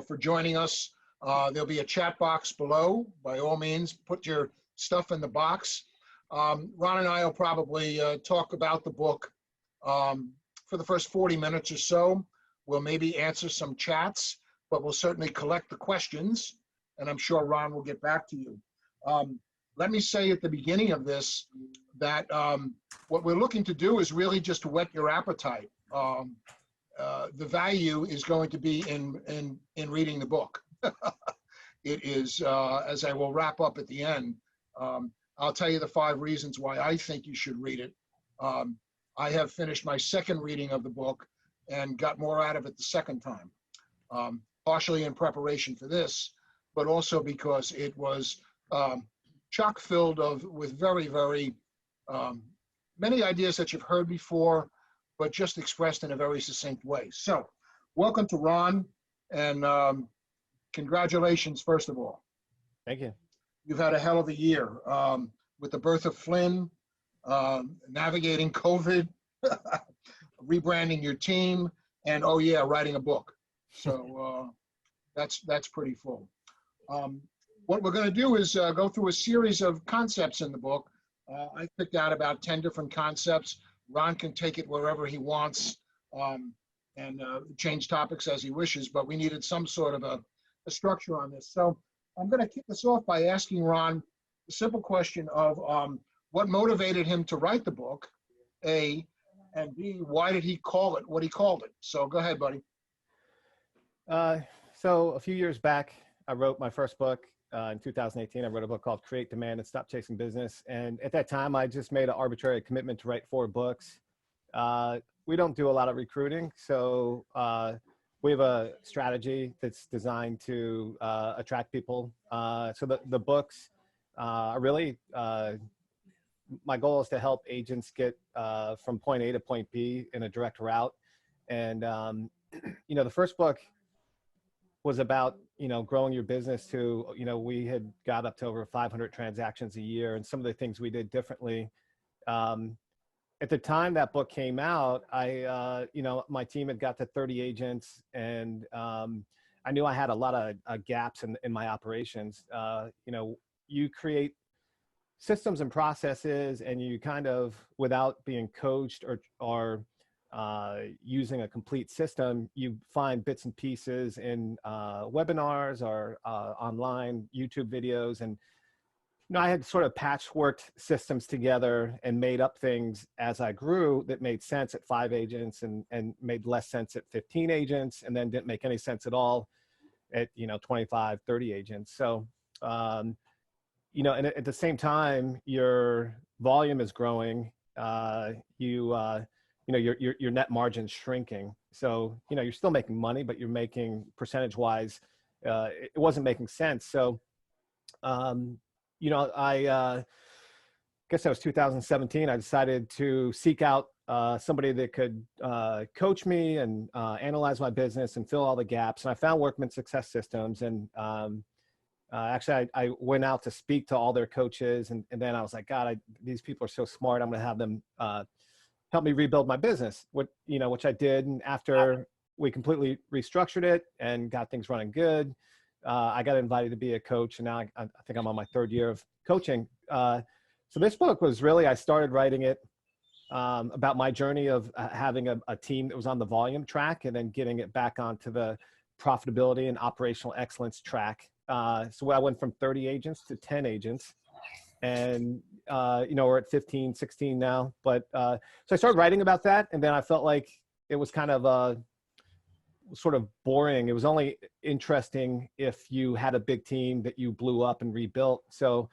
for joining us. There'll be a chat box below. By all means, put your stuff in the box. Ron and I will probably talk about the book for the first 40 minutes or so. We'll maybe answer some chats, but we'll certainly collect the questions, and I'm sure Ron will get back to you. Let me say at the beginning of this that what we're looking to do is really just to whet your appetite. The value is going to be in reading the book. It is, as I will wrap up at the end, I'll tell you the 5 reasons why I think you should read it. I have finished my second reading of the book and got more out of it the second time, partially in preparation for this, but also because it was chock filled with very, very many ideas that you've heard before, but just expressed in a very succinct way. So welcome to Ron, and congratulations, first of all. Thank you. You've had a hell of a year with the birth of Flynn, navigating COVID, rebranding your team, and oh yeah, writing a book. So that's pretty full. What we're going to do is go through a series of concepts in the book. I picked out about 10 different concepts. Ron can take it wherever he wants and change topics as he wishes, but we needed some sort of a structure on this. So I'm going to kick this off by asking Ron the simple question of what motivated him to write the book, A, and B, why did he call it what he called it? So go ahead, buddy. So a few years back, I wrote my first book. In 2018, I wrote a book called Create Demand and Stop Chasing Business. And at that time, I just made an arbitrary commitment to write 4 books. We don't do a lot of recruiting. So we have a strategy that's designed to attract people. So the books are really, my goal is to help agents get from point A to point B in a direct route. And, you know, the first book was about, you know, growing your business to, you know, we had got up to over 500 transactions a year, and some of the things we did differently. At the time that book came out, you know, my team had got to 30 agents, and I knew I had a lot of gaps in my operations. You know, you create systems and processes, and you kind of, without being coached or using a complete system, you find bits and pieces in webinars or online YouTube videos. And you know, I had sort of patchworked systems together and made up things as I grew that made sense at 5 agents and made less sense at 15 agents, and then didn't make any sense at all at, you know, 25, 30 agents. So, you know, and at the same time, your volume is growing. You know, your net margin's shrinking. So, you know, you're still making money, but you're making percentage-wise, it wasn't making sense. So, you know, I guess that was 2017. I decided to seek out somebody that could coach me and analyze my business and fill all the gaps. And I found Workman Success Systems. And actually, I went out to speak to all their coaches. And then I was like, God, these people are so smart. I'm going to have them help me rebuild my business, which I did. And after we completely restructured it and got things running good, I got invited to be a coach. And now I think I'm on my 3rd year of coaching. So this book was really, I started writing it about my journey of having a team that was on the volume track and then getting it back onto the profitability and operational excellence track. So I went from 30 agents to 10 agents. And, you know, we're at 15, 16 now. But so I started writing about that. And then I felt like it was kind of sort of boring. It was only interesting if you had a big team that you blew up and rebuilt. So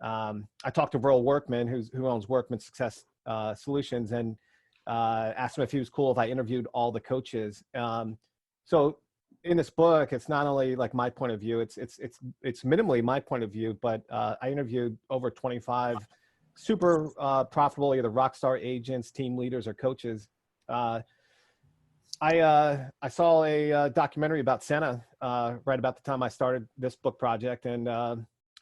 I talked to Verl Workman, who owns Workman Success Solutions, and asked him if he was cool if I interviewed all the coaches. So in this book, it's not only like my point of view, it's minimally my point of view, but I interviewed over 25 super profitable, either rock star agents, team leaders, or coaches. I saw a documentary about Senna right about the time I started this book project, and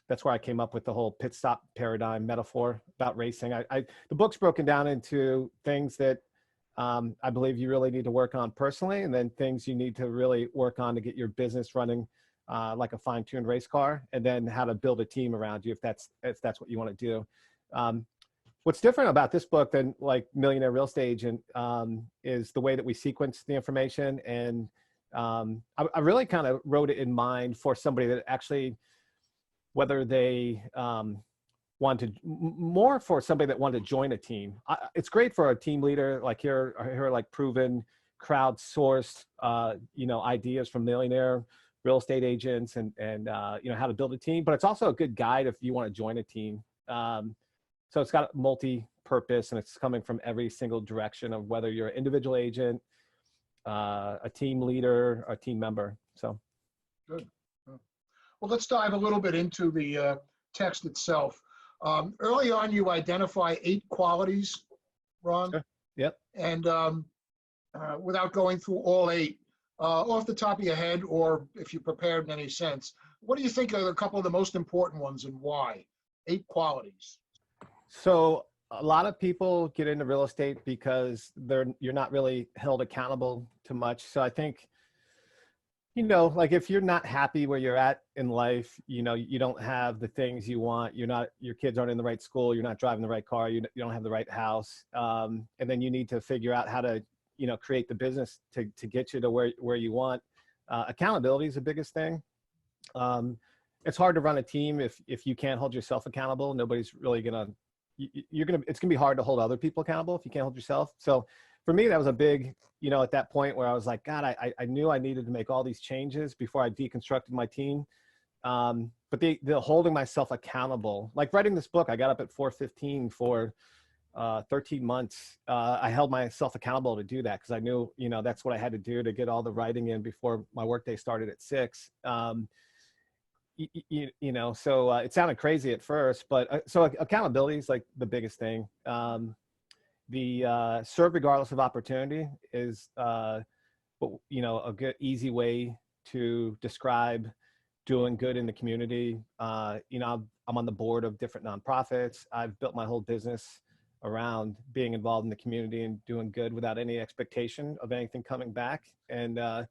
that's where I came up with the whole pit stop paradigm metaphor about racing. The book's broken down into things that I believe you really need to work on personally, and then things you need to really work on to get your business running like a fine-tuned race car, and then how to build a team around you if that's what you want to do. What's different about this book than like Millionaire Real Estate Agent is the way that we sequence the information. And I really kind of wrote it in mind for somebody that actually, whether they wanted more for somebody that wanted to join a team. It's great for a team leader, like here are like proven crowdsourced, ideas from millionaire real estate agents and how to build a team, but it's also a good guide if you want to join a team. So it's got multi-purpose, and it's coming from every single direction of whether you're an individual agent, a team leader, or a team member. So good. Well, let's dive a little bit into the text itself. Early on, you identify 8 qualities, Ron. Sure. Yep. And without going through all 8, off the top of your head, or if you're prepared in any sense, what do you think are a couple of the most important ones and why? 8 qualities. So a lot of people get into real estate because you're not really held accountable to much. So I think, like if you're not happy where you're at in life, you don't have the things you want, your kids aren't in the right school, you're not driving the right car, you don't have the right house. And then you need to figure out how to, create the business to get you to where you want. Accountability is the biggest thing. It's hard to run a team if you can't hold yourself accountable. Nobody's really it's gonna be hard to hold other people accountable if you can't hold yourself. So for me, that was a big, at that point where I was like, God, I knew I needed to make all these changes before I deconstructed my team. But the holding myself accountable, like writing this book, I got up at 4:15 for 13 months. I held myself accountable to do that because I knew, that's what I had to do to get all the writing in before my workday started at 6. So it sounded crazy at first, but so accountability is like the biggest thing. The serve regardless of opportunity is, a good, easy way to describe doing good in the community. I'm on the board of different nonprofits. I've built my whole business around being involved in the community and doing good without any expectation of anything coming back. And I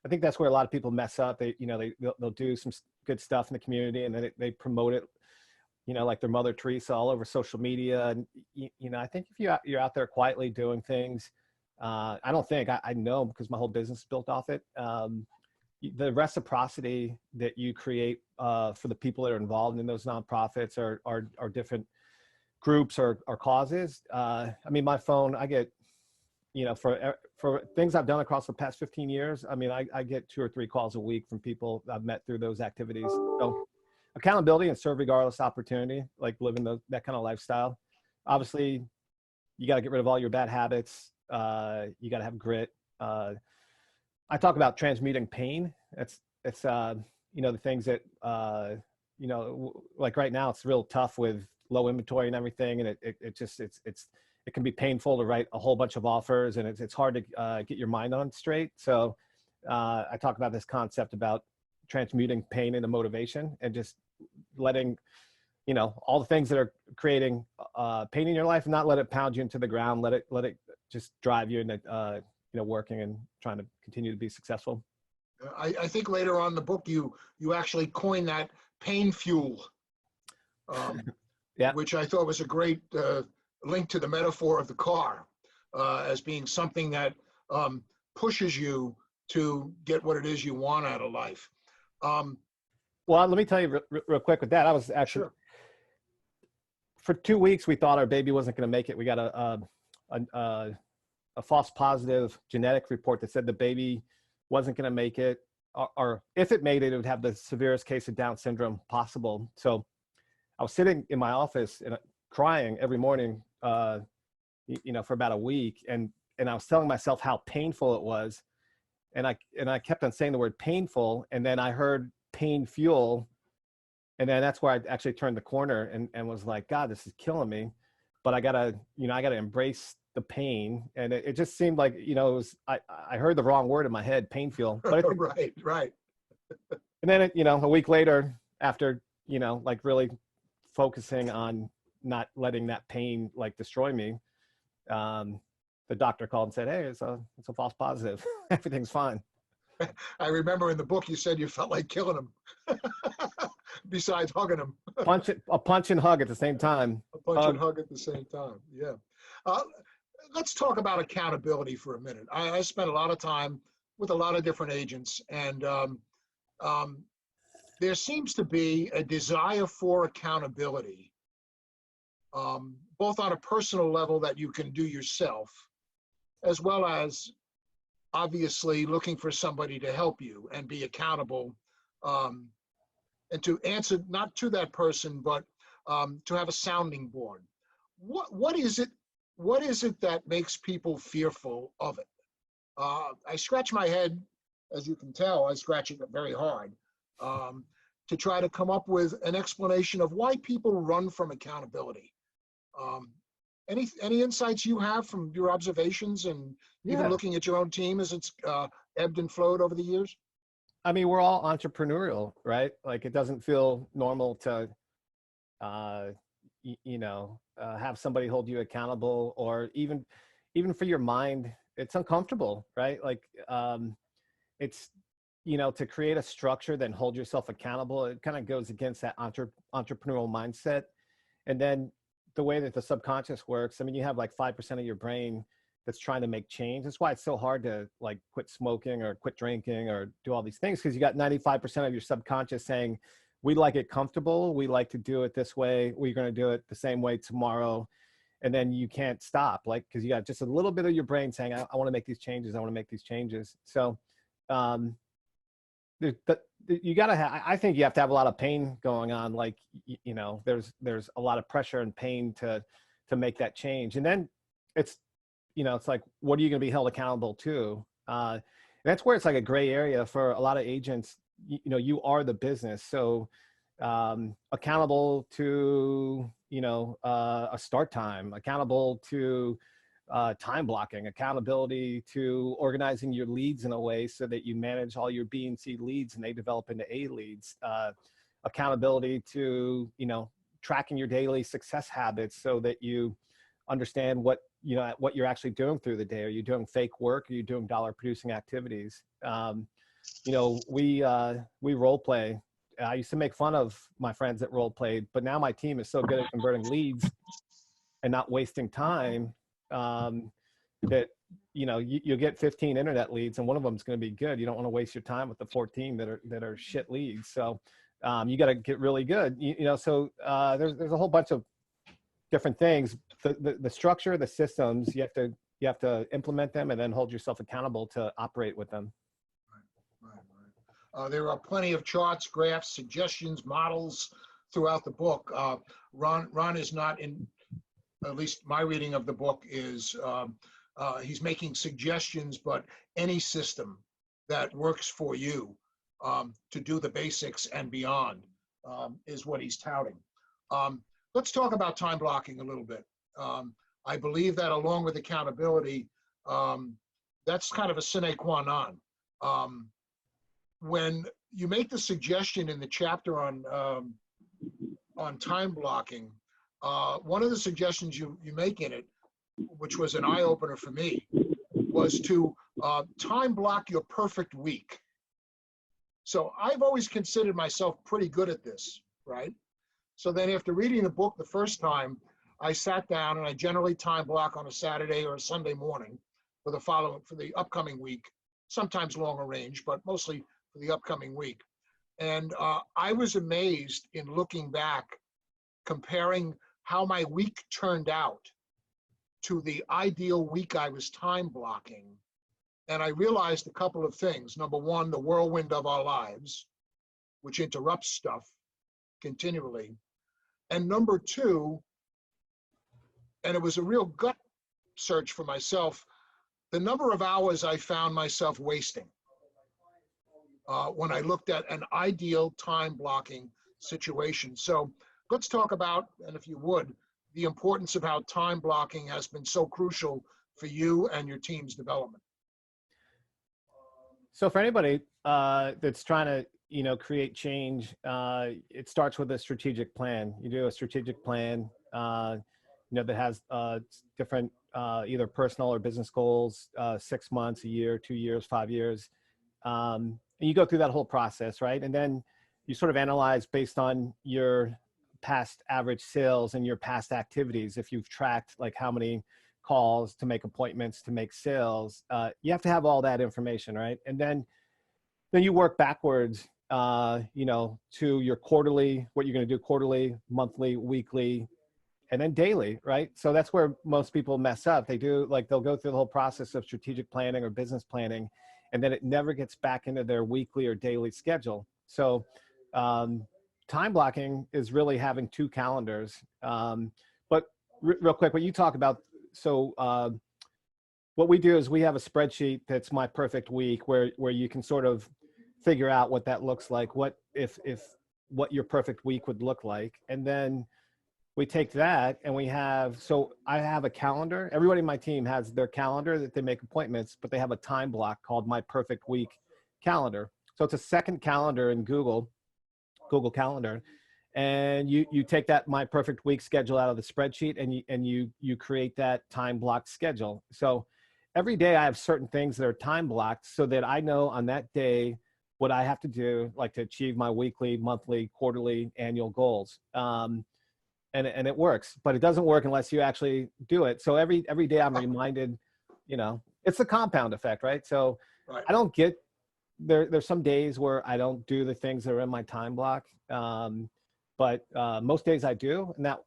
think that's where a lot of people mess up. They'll do some good stuff in the community, and then they promote it, like their Mother Teresa all over social media. And, I think if you're out there quietly doing things, I know because my whole business is built off it. The reciprocity that you create for the people that are involved in those nonprofits or different groups or causes. My phone, I get, for things I've done across the past 15 years, I get 2 or 3 calls a week from people I've met through those activities. So accountability and serve regardless opportunity, like living that kind of lifestyle. Obviously, you got to get rid of all your bad habits. You got to have grit. I talk about transmuting pain. It's the things that, like right now, it's real tough with low inventory and everything. And it can be painful to write a whole bunch of offers, and it's hard to get your mind on straight. So I talk about this concept about transmuting pain into motivation and just letting, all the things that are creating pain in your life, and not let it pound you into the ground. Let it just drive you into, working and trying to continue to be successful. I think later on in the book, you actually coined that pain fuel, yeah, which I thought was a great link to the metaphor of the car as being something that pushes you to get what it is you want out of life. Well, let me tell you real quick with that. I was actually, sure. For 2 weeks, we thought our baby wasn't going to make it. We got a false positive genetic report that said the baby wasn't going to make it, or if it made it, it would have the severest case of Down syndrome possible. So I was sitting in my office and crying every morning, for about a week. And I was telling myself how painful it was. And I kept on saying the word painful. And then I heard pain fuel. And then that's where I actually turned the corner and was like, God, this is killing me. But I gotta embrace the pain. And it just seemed like, I heard the wrong word in my head, pain fuel. But I think, right. And then, a week later, after, like really focusing on not letting that pain like destroy me, the doctor called and said, hey, it's a false positive. Everything's fine. I remember in the book you said you felt like killing him, besides hugging him. A punch and hug at the same time. A punch and hug at the same time. Yeah. Uh, let's talk about accountability for a minute. I spent a lot of time with a lot of different agents, and there seems to be a desire for accountability, both on a personal level that you can do yourself, as well as obviously looking for somebody to help you and be accountable, and to answer not to that person, but to have a sounding board. What is it that makes people fearful of it? I scratch my head, as you can tell, I scratch it very hard, to try to come up with an explanation of why people run from accountability. Any insights you have from your observations and even looking at your own team as it's ebbed and flowed over the years? I mean, we're all entrepreneurial, right? Like, it doesn't feel normal to, have somebody hold you accountable, or even for your mind, it's uncomfortable, right? Like, it's, to create a structure, then hold yourself accountable. It kind of goes against that entrepreneurial mindset. And then the way that the subconscious works, I mean, you have like 5% of your brain that's trying to make change. That's why it's so hard to like quit smoking or quit drinking or do all these things, because you got 95% of your subconscious saying, we like it comfortable, we like to do it this way, we're going to do it the same way tomorrow. And then you can't stop, like, because you got just a little bit of your brain saying, I want to make these changes, I want to make these changes. So you got to have, I think you have to have a lot of pain going on. Like, there's a lot of pressure and pain to make that change. And then it's like, what are you going to be held accountable to? And that's where it's like a gray area for a lot of agents. You are the business. So accountable to, a start time, accountable to time blocking, accountability to organizing your leads in a way so that you manage all your B and C leads and they develop into A leads, accountability to, tracking your daily success habits so that you understand what you're actually doing through the day. Are you doing fake work? Are you doing dollar producing activities? We role play. I used to make fun of my friends that role played, but now my team is so good at converting leads and not wasting time, that you'll get 15 internet leads and one of them is going to be good. You don't want to waste your time with the 14 that are shit leads. So you got to get really good. So there's a whole bunch of different things. The structure, the systems, you have to implement them and then hold yourself accountable to operate with them. Right. There are plenty of charts, graphs, suggestions, models throughout the book. Ron is not in, at least my reading of the book is, he's making suggestions, but any system that works for you to do the basics and beyond is what he's touting. Let's talk about time blocking a little bit. I believe that along with accountability, that's kind of a sine qua non. When you make the suggestion in the chapter on time blocking, one of the suggestions you make in it, which was an eye-opener for me, was to time block your perfect week. So I've always considered myself pretty good at this, right? So then after reading the book the first time, I sat down and I generally time block on a Saturday or a Sunday morning for the upcoming week, sometimes longer range, but mostly for the upcoming week. And I was amazed in looking back, comparing how my week turned out to the ideal week I was time blocking. And I realized a couple of things. Number one, the whirlwind of our lives, which interrupts stuff continually. And number two, and it was a real gut search for myself, the number of hours I found myself wasting when I looked at an ideal time blocking situation. So let's talk about, and if you would, the importance of how time blocking has been so crucial for you and your team's development. So for anybody that's trying to, create change, it starts with a strategic plan. You do a strategic plan, that has different either personal or business goals, 6 months, a year, 2 years, 5 years. And you go through that whole process, right? And then you sort of analyze based on your past average sales and your past activities. If you've tracked like how many calls to make appointments to make sales, you have to have all that information, right? And then you work backwards, to your quarterly, what you're going to do quarterly, monthly, weekly, and then daily, right? So that's where most people mess up. They'll go through the whole process of strategic planning or business planning, and then it never gets back into their weekly or daily schedule. So time blocking is really having 2 calendars. But real quick, what you talk about, so what we do is we have a spreadsheet that's my perfect week where you can sort of figure out what that looks like, what your perfect week would look like. And then we take that and I have a calendar. Everybody in my team has their calendar that they make appointments, but they have a time block called My Perfect Week calendar. So it's a second calendar in Google Calendar. And you take that My Perfect Week schedule out of the spreadsheet and you create that time blocked schedule. So every day I have certain things that are time blocked so that I know on that day what I have to do, like to achieve my weekly, monthly, quarterly, annual goals. And it works, but it doesn't work unless you actually do it. So every day I'm reminded, it's the compound effect, right? So Right. I don't get there's some days where I don't do the things that are in my time block. But most days I do, and that,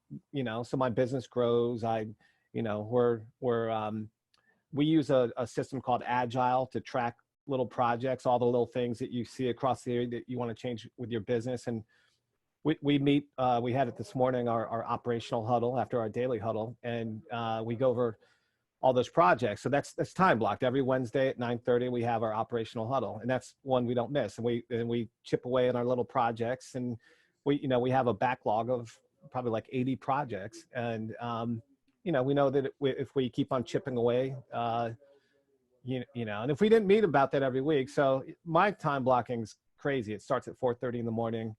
so my business grows. We use a system called Agile to track little projects, all the little things that you see across the area that you want to change with your business. And we meet, we had it this morning, our operational huddle after our daily huddle, and we go over all those projects. So that's time blocked. Every Wednesday at 9:30, we have our operational huddle, and that's one we don't miss. And we chip away at our little projects, and we have a backlog of probably like 80 projects. And, we know that if we keep on chipping away, and if we didn't meet about that every week. So my time blocking is crazy. It starts at 4:30 in the morning.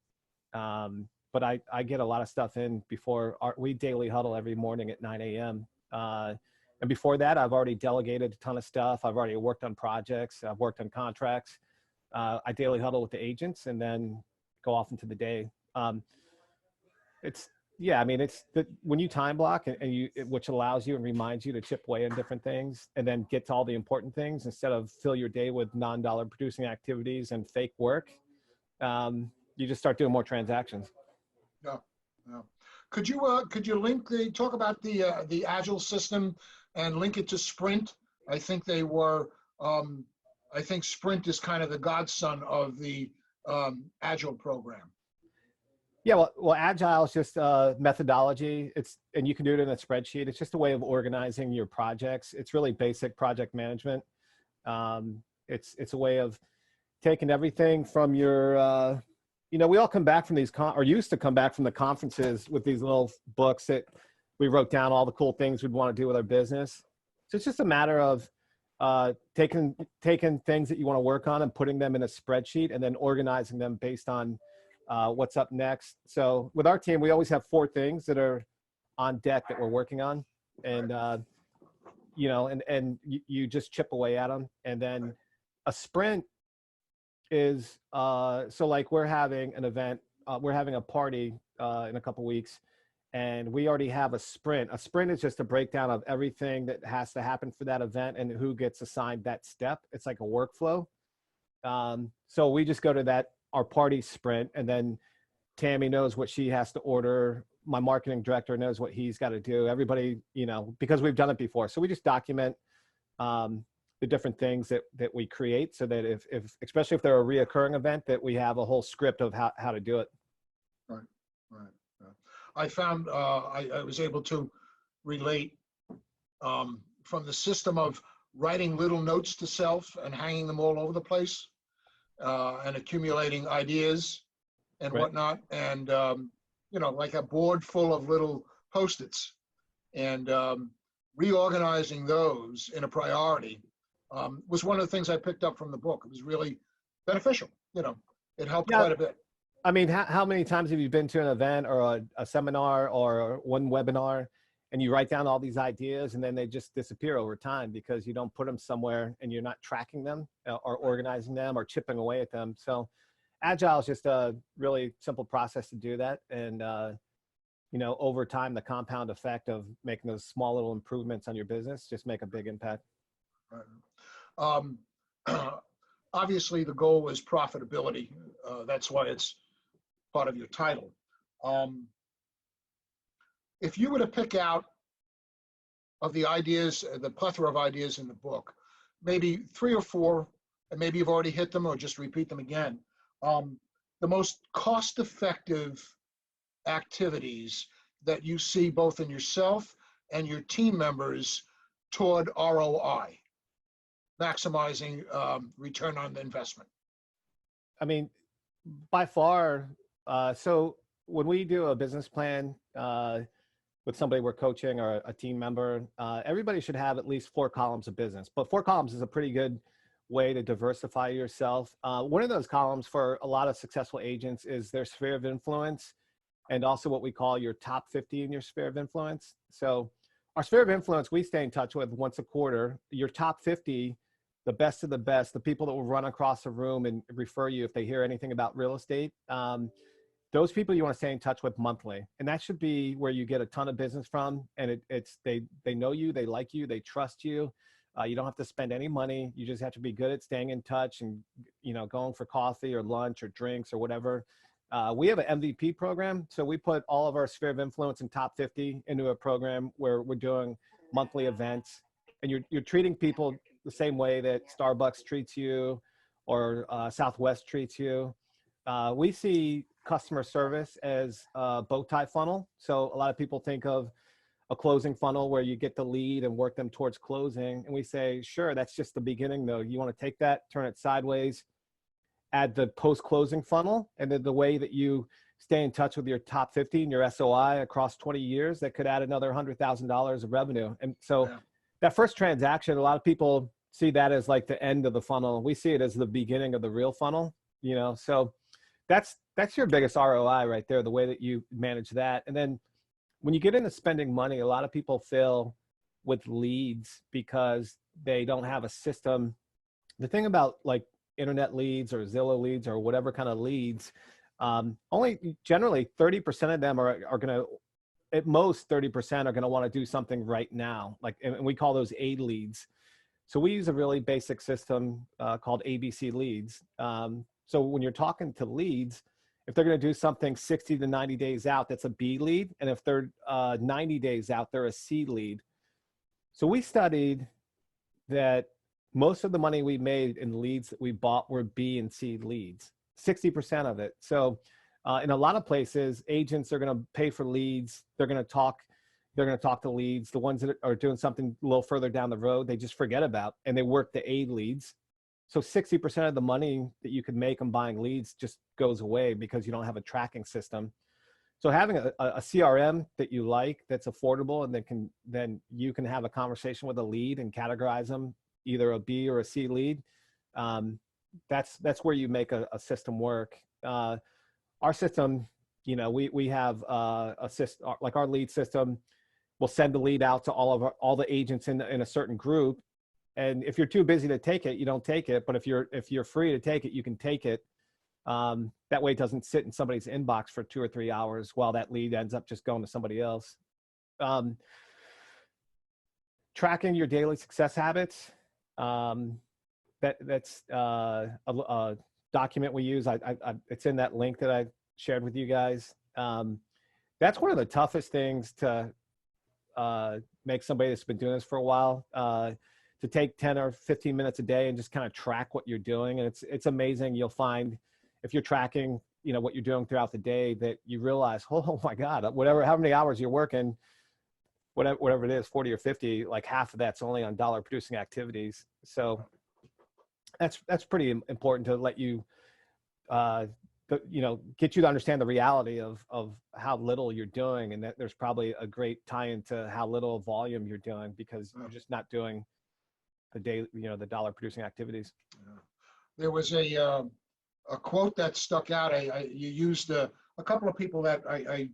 But I get a lot of stuff in before we daily huddle every morning at 9 a.m. And before that, I've already delegated a ton of stuff. I've already worked on projects. I've worked on contracts. I daily huddle with the agents and then go off into the day. It's when you time block which allows you and reminds you to chip away on different things and then get to all the important things instead of fill your day with non-dollar producing activities and fake work. You just start doing more transactions. Yeah. Could you talk about the Agile system and link it to Sprint? I think Sprint is kind of the godson of the Agile program. Yeah, well, Agile is just a methodology. And you can do it in a spreadsheet. It's just a way of organizing your projects. It's really basic project management. It's a way of taking everything from your, we all come back from these, or used to come back from the conferences with these little books that we wrote down all the cool things we'd want to do with our business. So it's just a matter of taking things that you want to work on and putting them in a spreadsheet and then organizing them based on what's up next. So with our team, we always have 4 things that are on deck that we're working on. And, you just chip away at them. And then a sprint is, so like we're having an event, we're having a party in a couple weeks, and we already have a sprint. A sprint is just a breakdown of everything that has to happen for that event and who gets assigned that step. It's like a workflow. So we just go to our party sprint, and then Tammy knows what she has to order. My marketing director knows what he's got to do. Everybody, because we've done it before. So we just document the different things that we create so that if especially if they're a reoccurring event, that we have a whole script of how to do it. Right. I found I was able to relate from the system of writing little notes to self and hanging them all over the place and accumulating ideas and whatnot. And, like a board full of little Post-its and reorganizing those in a priority was one of the things I picked up from the book. It was really beneficial. It helped quite a bit. I mean, how many times have you been to an event or a seminar or one webinar, and you write down all these ideas, and then they just disappear over time because you don't put them somewhere and you're not tracking them or organizing them or chipping away at them. So Agile is just a really simple process to do that. And, you know, over time, the compound effect of making those small little improvements on your business just make a big impact. Um, obviously, the goal is profitability. That's why it's part of your title. If you were to pick out of the ideas, the plethora of ideas in the book, maybe 3 or 4, and maybe you've already hit them or just repeat them again, the most cost-effective activities that you see both in yourself and your team members toward ROI, maximizing return on the investment? I mean, by far, so when we do a business plan with somebody we're coaching or a team member, everybody should have at least 4 columns of business. But 4 columns is a pretty good way to diversify yourself. One of those columns for a lot of successful agents is their sphere of influence, and also what we call your top 50 in your sphere of influence. So our sphere of influence, we stay in touch with once a quarter. Your top 50, the best of the best, the people that will run across the room and refer you if they hear anything about real estate. Those people you want to stay in touch with monthly. And that should be where you get a ton of business from. And they know you, they like you, they trust you. You don't have to spend any money. You just have to be good at staying in touch and, you know, going for coffee or lunch or drinks or whatever. We have an MVP program. So we put all of our sphere of influence and top 50 into a program where we're doing monthly events, and you're treating people the same way that Starbucks treats you or Southwest treats you. We see customer service as a bow tie funnel. So a lot of people think of a closing funnel where you get the lead and work them towards closing. And we say, sure, that's just the beginning though. You want to take that, turn it sideways, add the post-closing funnel, and then the way that you stay in touch with your top 50 and your SOI across 20 years, that could add another $100,000 of revenue. And so that first transaction, a lot of people see that as like the end of the funnel. We see it as the beginning of the real funnel, you know? So that's your biggest ROI right there, the way that you manage that. And then when you get into spending money, a lot of people fail with leads because they don't have a system. The thing about like internet leads or Zillow leads or whatever kind of leads, only generally 30% of them are going to, at most 30% are going to want to do something right now. Like, and we call those aid leads. So we use a really basic system called ABC leads. So when you're talking to leads, if they're going to do something 60 to 90 days out, that's a B lead. And if they're 90 days out, they're a C lead. So we studied that most of the money we made in leads that we bought were B and C leads, 60% of it. So in a lot of places, agents are going to pay for leads. They're going to talk to leads. The ones that are doing something a little further down the road, they just forget about, and they work the A leads. So 60% of the money that you could make on buying leads just goes away because you don't have a tracking system. So having a CRM that you like, that's affordable, and then you can have a conversation with a lead and categorize them, either a B or a C lead. That's where you make a system work. Our system, you know, we have a system, like our lead system will send the lead out to all the agents in a certain group. And if you're too busy to take it, you don't take it. But if you're free to take it, you can take it. That way it doesn't sit in somebody's inbox for 2 or 3 hours while that lead ends up just going to somebody else. Tracking your daily success habits. That's a document we use. It's in that link that I shared with you guys. That's one of the toughest things to make somebody that's been doing this for a while, to take 10 or 15 minutes a day and just kind of track what you're doing. And it's amazing. You'll find if you're tracking, you know, what you're doing throughout the day, that you realize, oh my God, how many hours you're working, whatever it is, 40 or 50, like half of that's only on dollar producing activities. So that's pretty important to let you, get you to understand the reality of how little you're doing, and that there's probably a great tie into how little volume you're doing because you're just not doing the daily, the dollar producing activities. There was a quote that stuck out. You used a couple of people that I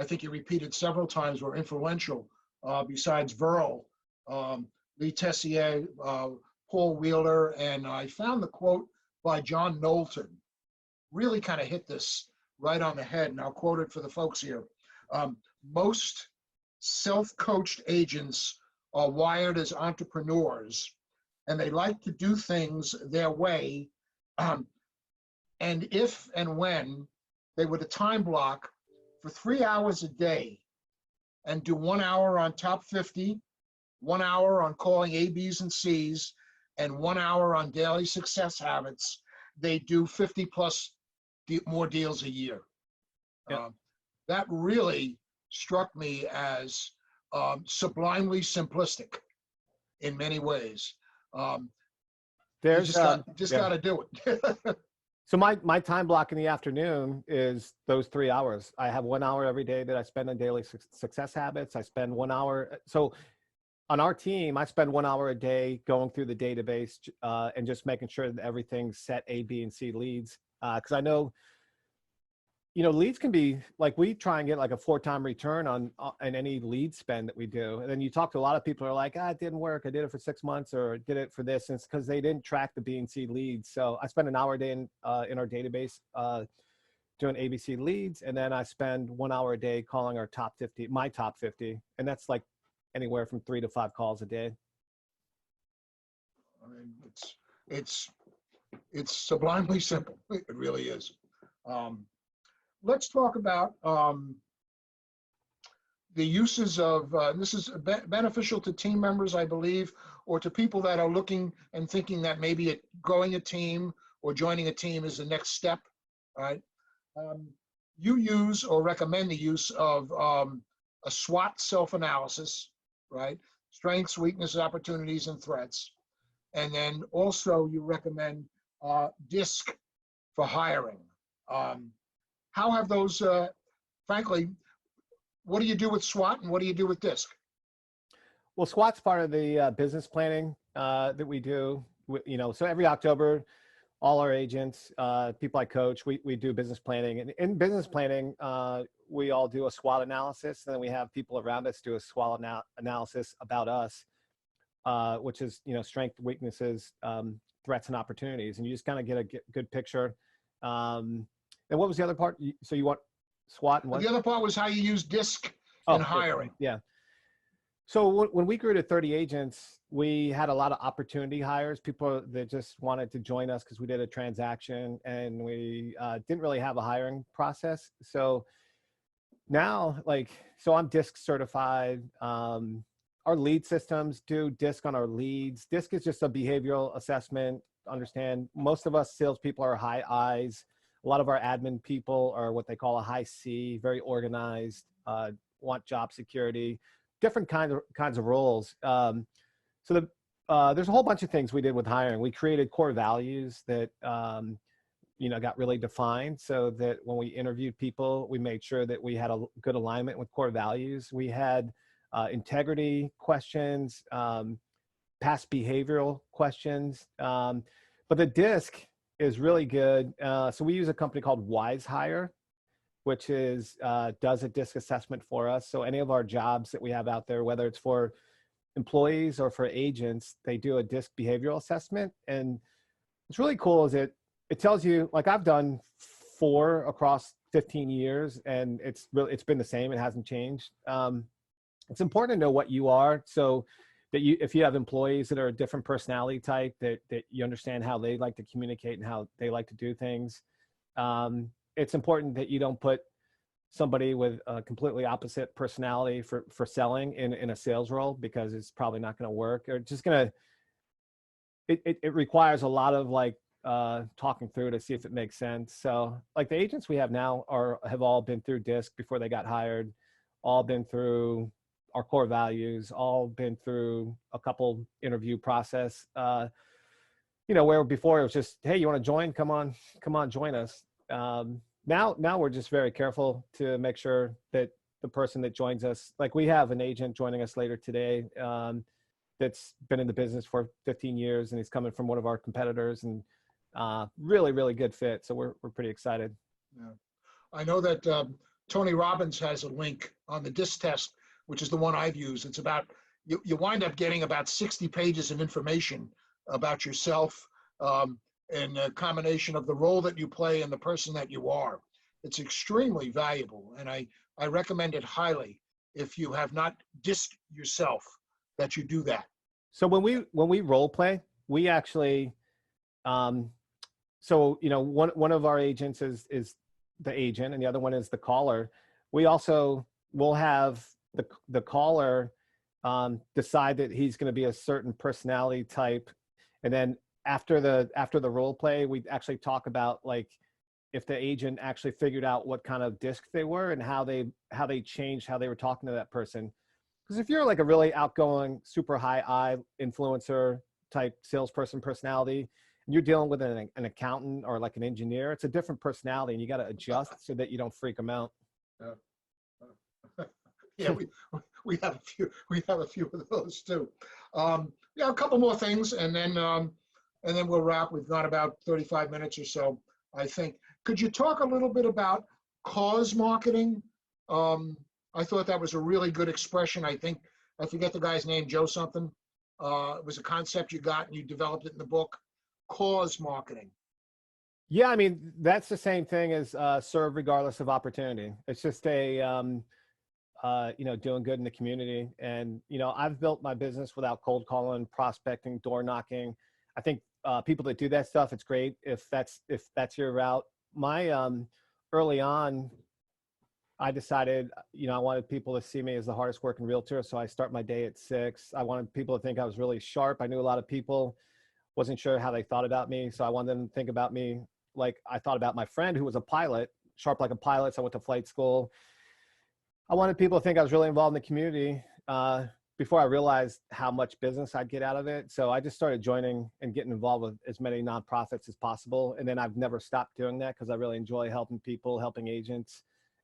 think you repeated several times were influential. besides Verl, Lee Tessier, Paul Wheeler, and I found the quote by John Knowlton. Really kind of hit this right on the head, and I'll quote it for the folks here. Most self-coached agents are wired as entrepreneurs, and they like to do things their way. And if and when they would a time block for 3 hours a day and do 1 hour on top 50, 1 hour on calling A, B's, and C's, and 1 hour on daily success habits, they do 50 plus more deals a year. Yeah. That really struck me as sublimely simplistic in many ways. There's you just got to do it. So my time block in the afternoon is those 3 hours. I have 1 hour every day that I spend on daily success habits. I spend 1 hour. So on our team, I spend 1 hour a day going through the database and just making sure that everything's set A, B, and C leads. Because I know, leads can be like, we try and get like a 4-time return on any lead spend that we do. And then you talk to a lot of people who are like, it didn't work. I did it for 6 months or did it for this. And it's because they didn't track the B and C leads. So I spend an hour a day in our database doing ABC leads. And then I spend 1 hour a day calling our top 50, my top 50. And that's like anywhere from 3 to 5 calls a day. I mean, it's sublimely simple. It really is. Let's talk about the uses of, this is beneficial to team members, I believe, or to people that are looking and thinking that maybe growing a team or joining a team is the next step, right? You use or recommend the use of a SWOT self-analysis, right? Strengths, weaknesses, opportunities, and threats. And then also you recommend DISC for hiring. How have those, frankly, what do you do with SWOT and what do you do with DISC? Well, SWOT's part of the business planning that we do. So every October, all our agents, people I coach, we do business planning. And in business planning, we all do a SWOT analysis. And then we have people around us do a SWOT analysis about us, which is, strengths, weaknesses, threats, and opportunities. And you just kind of get a good picture. And what was the other part? So you want SWOT and what? The other part was how you use DISC in hiring. Yeah. So when we grew to 30 agents, we had a lot of opportunity hires, people that just wanted to join us because we did a transaction and we didn't really have a hiring process. So now, so I'm DISC certified. Our lead systems do DISC on our leads. DISC is just a behavioral assessment. Understand, most of us salespeople are high I's. A lot of our admin people are what they call a high C, very organized, want job security, different kinds of roles. So there's a whole bunch of things we did with hiring. We created core values that got really defined, so that when we interviewed people, we made sure that we had a good alignment with core values. We had integrity questions, past behavioral questions, but the DISC is really good. So we use a company called Wise Hire, which is does a DISC assessment for us. So any of our jobs that we have out there, whether it's for employees or for agents, they do a DISC behavioral assessment. And what's really cool is it tells you, like I've done 4 across 15 years and it's been the same. It hasn't changed. It's important to know what you are. So that if you have employees that are a different personality type, that you understand how they like to communicate and how they like to do things. It's important that you don't put somebody with a completely opposite personality for selling in a sales role, because it's probably not going to work, or just it requires a lot of talking through to see if it makes sense. So like the agents we have now have all been through DISC before they got hired, all been through our core values, all been through a couple interview process, where before it was just, hey, you want to join? Come on, join us. Now we're just very careful to make sure that the person that joins us, like we have an agent joining us later today, that's been in the business for 15 years and he's coming from one of our competitors, and really, really good fit. So we're pretty excited. Yeah. I know that Tony Robbins has a link on the DISC test which is the one I've used. It's about, you wind up getting about 60 pages of information about yourself, and a combination of the role that you play and the person that you are. It's extremely valuable, and I recommend it highly if you have not dissed yourself, that you do that. So when we role play, we actually, so you know, one of our agents is the agent, and the other one is the caller. We also will have the caller decide that he's going to be a certain personality type, and then after the role play, we actually talk about like if the agent actually figured out what kind of disc they were and how they changed how they were talking to that person. Because if you're like a really outgoing, super high I influencer type salesperson personality, and you're dealing with an accountant or like an engineer, it's a different personality, and you got to adjust so that you don't freak them out. Yeah, we have a few of those too. Yeah, a couple more things, and then we'll wrap. We've got about 35 minutes or so, I think. Could you talk a little bit about cause marketing? I thought that was a really good expression. I think, I forget the guy's name, Joe something. It was a concept you got and you developed it in the book. Cause marketing. Yeah, I mean, that's the same thing as serve regardless of opportunity. It's just a, you know, doing good in the community. And, you know, I've built my business without cold calling, prospecting, door knocking. I think people that do that stuff, it's great if that's your route. My early on, I decided, you know, I wanted people to see me as the hardest working realtor. So I start my day at 6. I wanted people to think I was really sharp. I knew a lot of people, wasn't sure how they thought about me. So I wanted them to think about me like I thought about my friend who was a pilot, sharp like a pilot. So I went to flight school. I wanted people to think I was really involved in the community before I realized how much business I'd get out of it. So I just started joining and getting involved with as many nonprofits as possible. And then I've never stopped doing that because I really enjoy helping people, helping agents.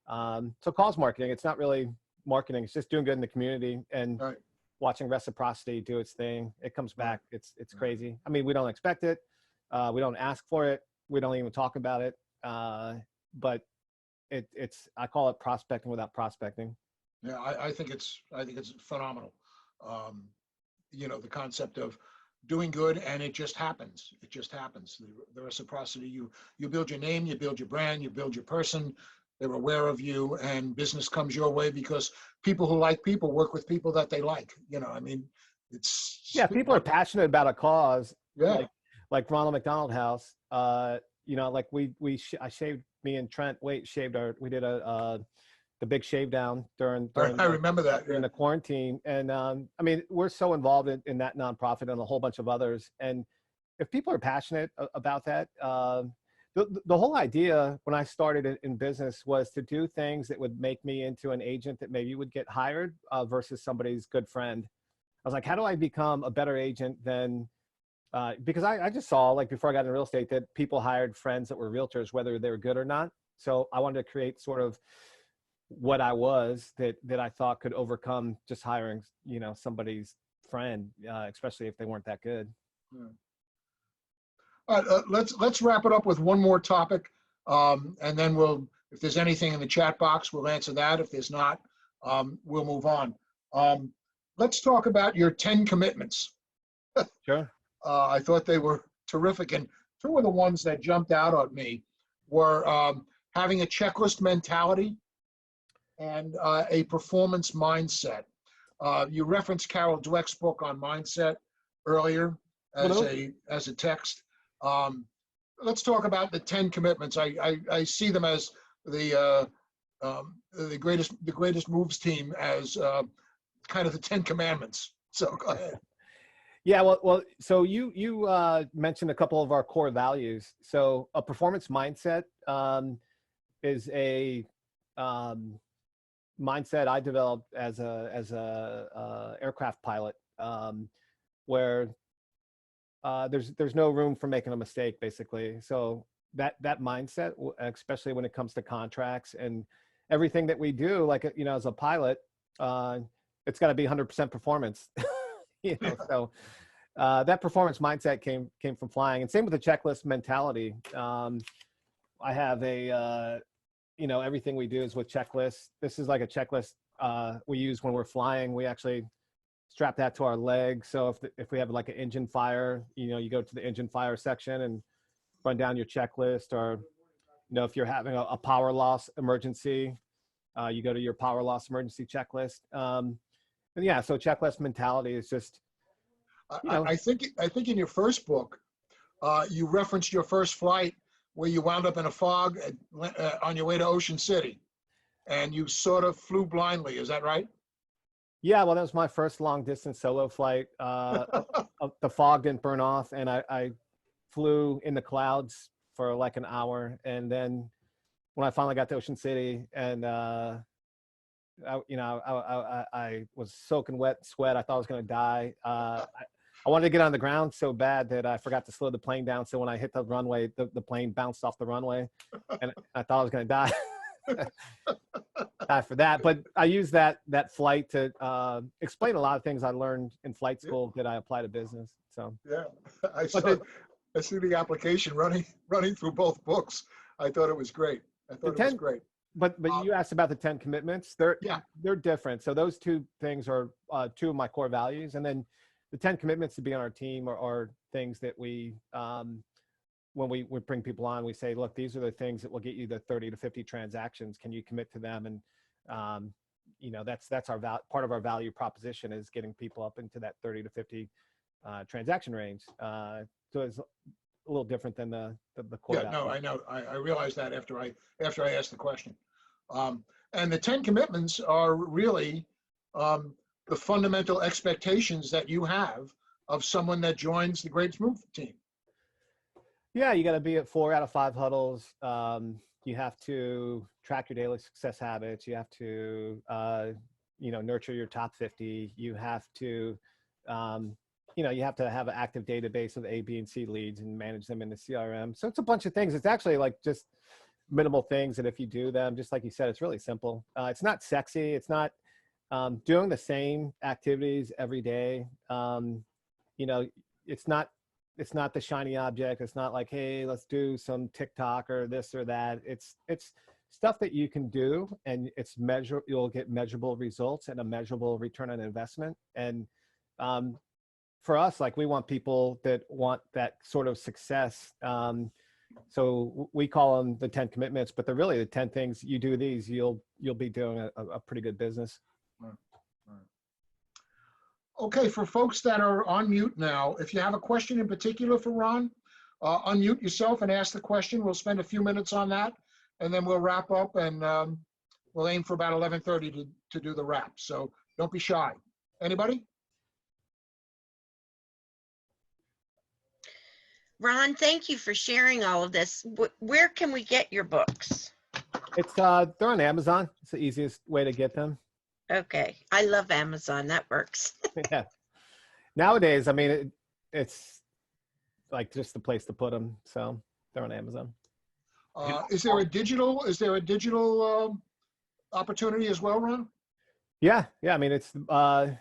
So cause marketing, it's not really marketing. It's just doing good in the community and Right. watching reciprocity do its thing. It comes back. It's crazy. I mean, we don't expect it. We don't ask for it. We don't even talk about it. But it's, I call it prospecting without prospecting. Yeah, I think it's phenomenal. You know, the concept of doing good and it just happens. It just happens. The reciprocity, you build your name, you build your brand, you build your person. They're aware of you, and business comes your way because people who like people work with people that they like. You know, I mean, it's, Yeah, people are passionate about a cause. Yeah. Like Ronald McDonald House. You know, like I shaved, me and Trent shaved we did the big shave down during I remember that during the quarantine. And I mean, we're so involved in that nonprofit and a whole bunch of others. And if people are passionate about that, the whole idea when I started in business was to do things that would make me into an agent that maybe would get hired versus somebody's good friend. I was like, how do I become a better agent than, because I just saw, like before I got into real estate, that people hired friends that were realtors, whether they were good or not. So I wanted to create sort of what I was that I thought could overcome just hiring, you know, somebody's friend, especially if they weren't that good. Yeah. All right, let's wrap it up with one more topic, and then if there's anything in the chat box, we'll answer that. If there's not, we'll move on. Let's talk about your 10 commitments. Sure. I thought they were terrific, and two of the ones that jumped out at me were having a checklist mentality and a performance mindset. You referenced Carol Dweck's book on mindset earlier as a text. Let's talk about the 10 commitments. I see them as the greatest moves team as kind of the 10 commandments. So go ahead. Yeah, well. So you mentioned a couple of our core values. So a performance mindset is a mindset I developed as a aircraft pilot, where there's no room for making a mistake, basically. So that mindset, especially when it comes to contracts and everything that we do, like, you know, as a pilot, it's got to be 100% performance. You know, so that performance mindset came from flying, and same with the checklist mentality. I have a you know, everything we do is with checklists. This is like a checklist we use when we're flying. We actually strap that to our leg. So if we have like an engine fire, you go to the engine fire section and run down your checklist, or, if you're having a power loss emergency, you go to your power loss emergency checklist. And yeah, so checklist mentality is just, I think in your first book, you referenced your first flight where you wound up in a fog on your way to Ocean City, and you sort of flew blindly. Is that right? Yeah, well, that was my first long distance solo flight. The fog didn't burn off, and I flew in the clouds for like an hour. And then when I finally got to Ocean City, and I was soaking wet sweat. I thought I was going to die. I wanted to get on the ground so bad that I forgot to slow the plane down. So when I hit the runway, the plane bounced off the runway, and I thought I was going to die. Die for that. But I used that flight to explain a lot of things I learned in flight school that I apply to business. So yeah, I see the application running through both books. I thought it was great. It was great. But you asked about the 10 commitments. They're different. So those two things are two of my core values. And then the 10 commitments to be on our team are things that we, when we bring people on, we say, look, these are the things that will get you the 30 to 50 transactions. Can you commit to them? And, that's our part of our value proposition, is getting people up into that 30 to 50 transaction range. So it's a little different than the core value. No, I know. I realized that after I asked the question. And the 10 commitments are really the fundamental expectations that you have of someone that joins the Great Move team. Yeah, you got to be at 4 out of 5 huddles. You have to track your daily success habits. You have to, nurture your top 50. You have to, you have to have an active database of A, B, and C leads and manage them in the CRM. So it's a bunch of things. It's actually like just minimal things that if you do them, just like you said, it's really simple. It's not sexy. It's not doing the same activities every day. It's not the shiny object. It's not like, hey, let's do some TikTok or this or that. It's stuff that you can do, and you'll get measurable results and a measurable return on investment. And for us, like, we want people that want that sort of success. So we call them the 10 commitments, but they're really the 10 things. You do these, you'll be doing a pretty good business. Right. Okay, for folks that are on mute now, if you have a question in particular for Ron, unmute yourself and ask the question. We'll spend a few minutes on that, and then we'll wrap up, and we'll aim for about 11:30 to do the wrap. So don't be shy. Anybody? Ron, thank you for sharing all of this. Where can we get your books? They're on Amazon. It's the easiest way to get them. Okay. I love Amazon. That works. Yeah. Nowadays, I mean, it's like just the place to put them. So they're on Amazon. Is there a digital opportunity as well, Ron? Yeah. I mean, it's both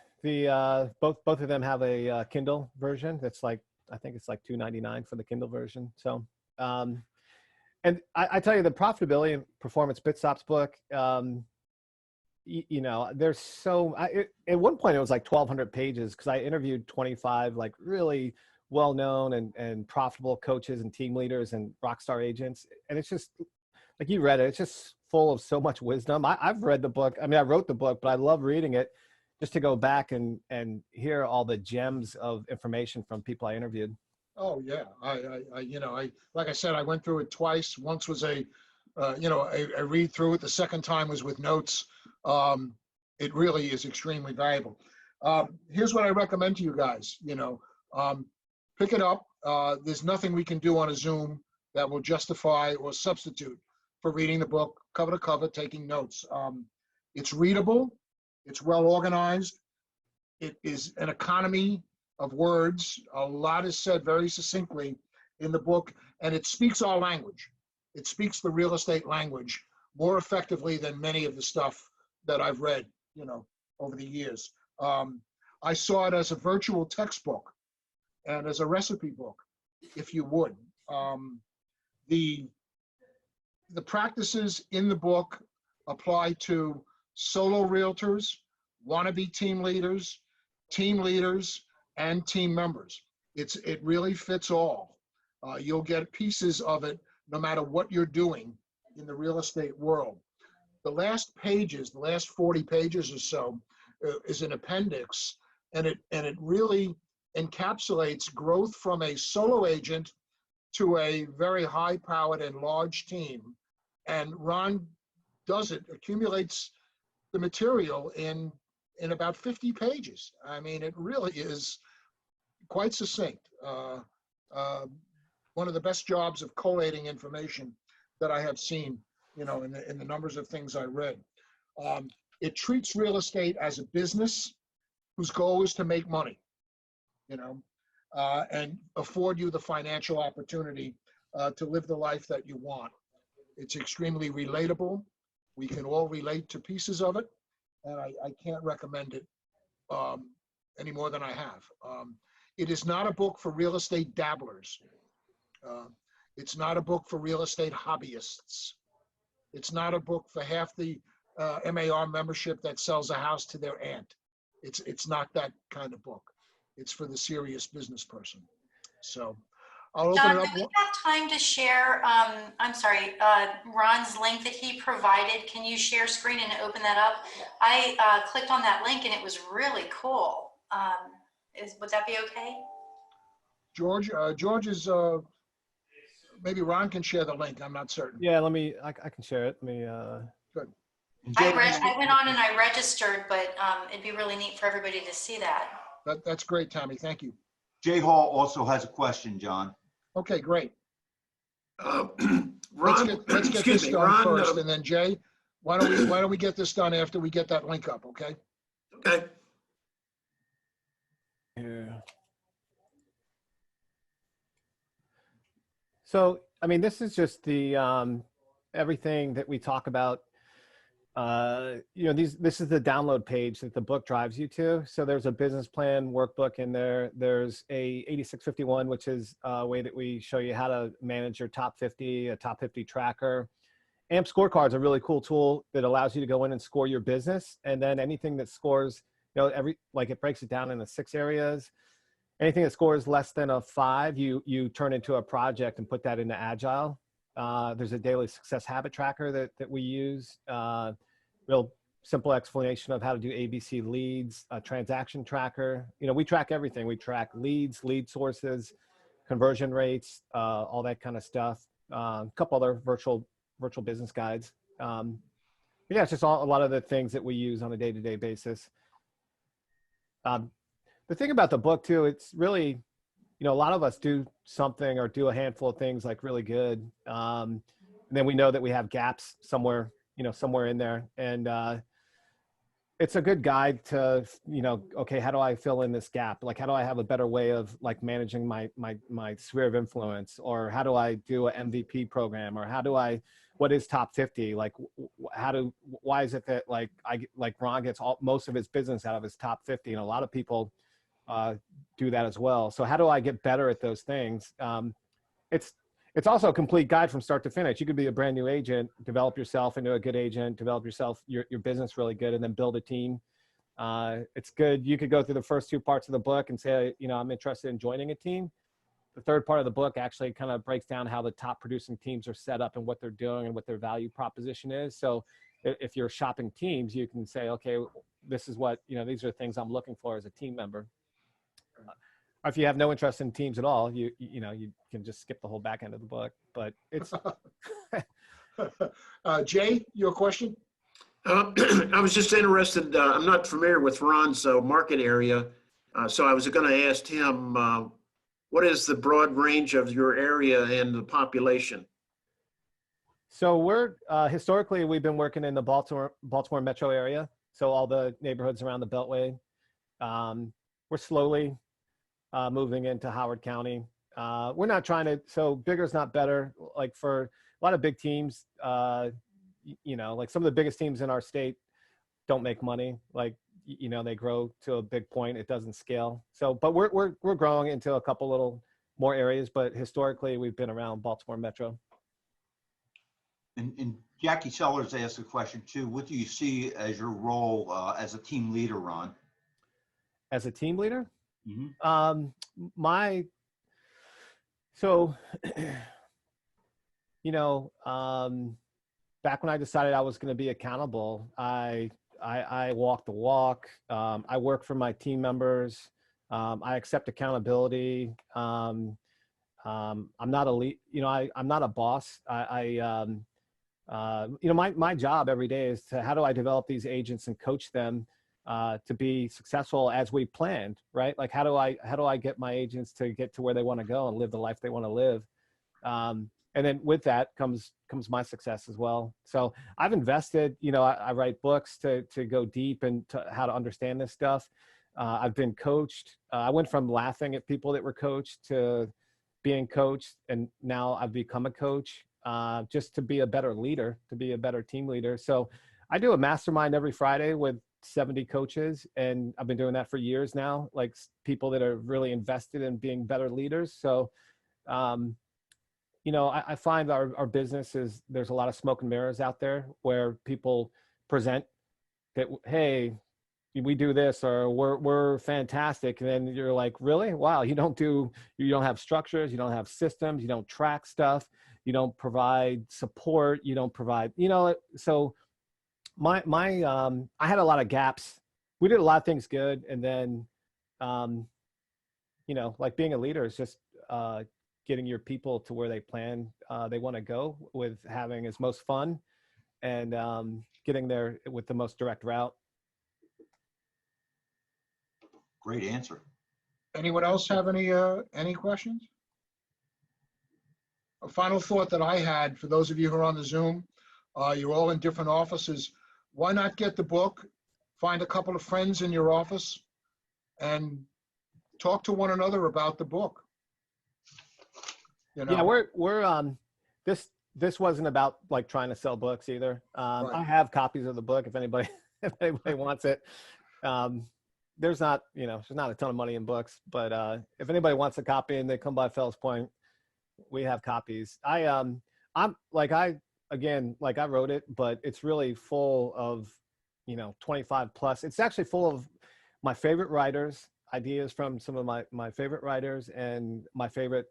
of them have a Kindle version. That's like, I think it's like $2.99 for the Kindle version. So, and I tell you, the Profitability and Performance Pitstops book, there's at one point it was like 1,200 pages, because I interviewed 25 like really well-known and profitable coaches and team leaders and rockstar agents. And it's just like, you read it, it's just full of so much wisdom. I've read the book. I mean, I wrote the book, but I love reading it just to go back and hear all the gems of information from people I interviewed. Oh yeah, I like I said, I went through it twice. Once was a read through it. The second time was with notes. It really is extremely valuable. Here's what I recommend to you guys. Pick it up. There's nothing we can do on a Zoom that will justify or substitute for reading the book cover to cover, taking notes. It's readable. It's well organized. It is an economy of words. A lot is said very succinctly in the book, and it speaks our language. It speaks the real estate language more effectively than many of the stuff that I've read, over the years. I saw it as a virtual textbook and as a recipe book, if you would. The practices in the book apply to solo realtors, wannabe team leaders, and team members. It really fits all. You'll get pieces of it no matter what you're doing in the real estate world. The last pages, the last 40 pages or so, is an appendix, and it really encapsulates growth from a solo agent to a very high-powered and large team. And Ron does it, accumulates the material in about 50 pages. I mean, it really is quite succinct. One of the best jobs of collating information that I have seen, you know, in the numbers of things I read. It treats real estate as a business whose goal is to make money, you know, and afford you the financial opportunity to live the life that you want. It's extremely relatable. We can all relate to pieces of it, and I can't recommend it any more than I have. It is not a book for real estate dabblers. It's not a book for real estate hobbyists. It's not a book for half the MAR membership that sells a house to their aunt. It's not that kind of book. It's for the serious business person. So I'll open John, it up. do we have time to share, I'm sorry, Ron's link that he provided? Can you share screen and open that up? I clicked on that link and it was really cool. Would that be okay? George is, maybe Ron can share the link. I'm not certain. Yeah, I can share it. Let me, Good. I went on and I registered, but it'd be really neat for everybody to see that. That's great, Tommy. Thank you. Jay Hall also has a question, John. Okay, great. Ron, Let's get excuse this me, done Ron, first, and then Jay, why don't we get this done after we get that link up, okay? okay. yeah. So, I mean, this is just the, everything that we talk about. You know, this is the download page that the book drives you to. So there's a business plan workbook in there. There's a 8651, which is a way that we show you how to manage your top 50, a top 50 tracker. AMP scorecard is a really cool tool that allows you to go in and score your business. And then anything that scores, you know, it breaks it down into 6 areas. Anything that scores less than a 5, you turn into a project and put that into Agile. There's a daily success habit tracker that we use. Real simple explanation of how to do ABC leads, a transaction tracker. You know, we track everything. We track leads, lead sources, conversion rates, all that kind of stuff. A couple other virtual business guides. Yeah, it's just a lot of the things that we use on a day-to-day basis. The thing about the book too, it's really, you know, a lot of us do something or do a handful of things like really good. And then we know that we have gaps somewhere, you know, somewhere in there. And it's a good guide to, you know, okay, how do I fill in this gap? Like, how do I have a better way of like managing my sphere of influence? Or how do I do an MVP program? Or what is top 50? Like, why is it that like Ron gets most of his business out of his top 50? And a lot of people do that as well. So how do I get better at those things? It's also a complete guide from start to finish. You could be a brand new agent, develop yourself into a good agent, develop your business really good, and then build a team. It's good. You could go through the first 2 parts of the book and say, you know, I'm interested in joining a team. The third part of the book actually kind of breaks down how the top producing teams are set up and what they're doing and what their value proposition is. So if you're shopping teams, you can say, okay, this is what, you know, these are the things I'm looking for as a team member. If you have no interest in teams at all, you can just skip the whole back end of the book. But it's Jay, your question? I was just interested, I'm not familiar with Ron's market area, so I was going to ask him, what is the broad range of your area and the population? So we're historically we've been working in the Baltimore metro area, so all the neighborhoods around the Beltway. We're slowly moving into Howard County. We're not trying to, so bigger is not better. Like for a lot of big teams, you know, like some of the biggest teams in our state don't make money. Like, you know, they grow to a big point, it doesn't scale. So, but we're growing into a couple little more areas, but historically we've been around Baltimore metro. And Jackie Sellers asked a question too. What do you see as your role as a team leader, Ron? As a team leader, Mhm. so, back when I decided I was going to be accountable, I walk the walk. I work for my team members. I accept accountability. I'm not a lead, I'm not a boss. My job every day is to, how do I develop these agents and coach them to be successful as we planned, right? Like, how do I get my agents to get to where they want to go and live the life they want to live? And then with that comes my success as well. So I've invested, I write books to go deep and to how to understand this stuff. I've been coached. I went from laughing at people that were coached to being coached. And now I've become a coach just to be a better leader, to be a better team leader. So I do a mastermind every Friday with 70 coaches. And I've been doing that for years now, like people that are really invested in being better leaders. So, I find our business is, there's a lot of smoke and mirrors out there where people present that, hey, we do this, or we're fantastic. And then you're like, really? Wow. You don't have structures, you don't have systems, you don't track stuff, you don't provide support, you don't provide, so I had a lot of gaps. We did a lot of things good. And then, like being a leader is just, getting your people to where they want to go with having as most fun and getting there with the most direct route. Great answer. Anyone else have any questions? A final thought that I had for those of you who are on the Zoom, you're all in different offices. Why not get the book, find a couple of friends in your office, and talk to one another about the book? Yeah, we're this wasn't about like trying to sell books either. Right. I have copies of the book if anybody wants it. There's not a ton of money in books, but if anybody wants a copy and they come by Fells Point, we have copies. I wrote it, but it's really full of 25 plus. It's actually full of my favorite writers, ideas from some of my favorite writers and my favorite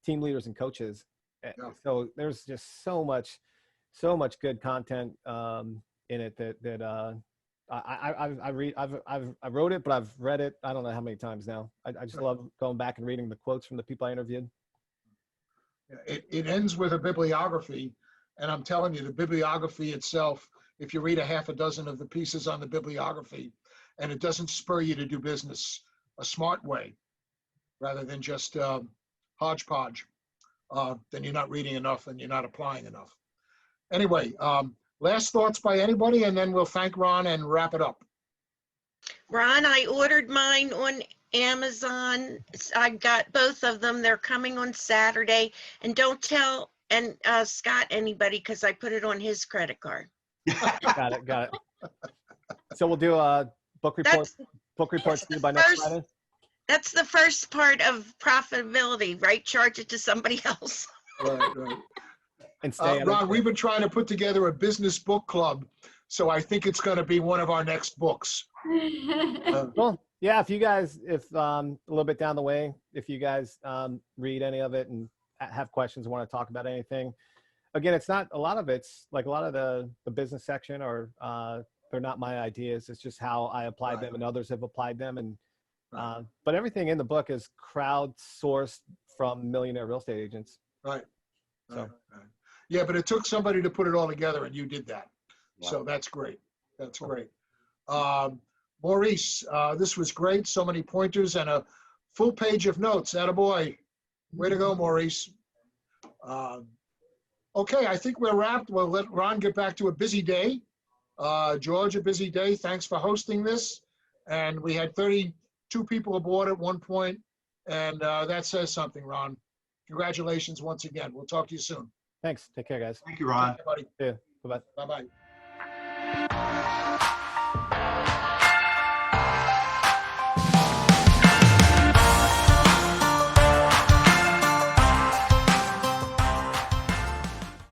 team leaders and coaches. Yeah. So there's just so much good content in it that I wrote it, but I've read it I don't know how many times now. I just love going back and reading the quotes from the people I interviewed. It ends with a bibliography, and I'm telling you, the bibliography itself, if you read a half a dozen of the pieces on the bibliography, and it doesn't spur you to do business a smart way, rather than just hodgepodge, then you're not reading enough and you're not applying enough. Anyway, last thoughts by anybody, and then we'll thank Ron and wrap it up. Ron, I ordered mine on Amazon. I got both of them. They're coming on Saturday. And don't tell Scott anybody, because I put it on his credit card. Got it. So we'll do a book reports due by next Friday. That's the first part of profitability, right? Charge it to somebody else. Right. And stay Ron, we've been trying to put together a business book club, so I think it's going to be one of our next books. Well, yeah, if a little bit down the way, if you guys read any of it and have questions, want to talk about anything, again, it's not a lot of it's like a lot of the business section, or they're not my ideas. It's just how I applied them and others have applied them. And but everything in the book is crowdsourced from millionaire real estate agents. Right. So. Right. Yeah, but it took somebody to put it all together, and you did that. Yeah. So that's great. That's great. Maurice, this was great. So many pointers and a full page of notes. Attaboy. Way to go, Maurice. Okay, I think we're wrapped. We'll let Ron get back to a busy day. George, a busy day. Thanks for hosting this. And we had 32 people aboard at one point, and that says something, Ron. Congratulations once again. We'll talk to you soon. Thanks. Take care, guys. Thank you, Ron. Bye, buddy. Yeah. Bye-bye. Bye-bye.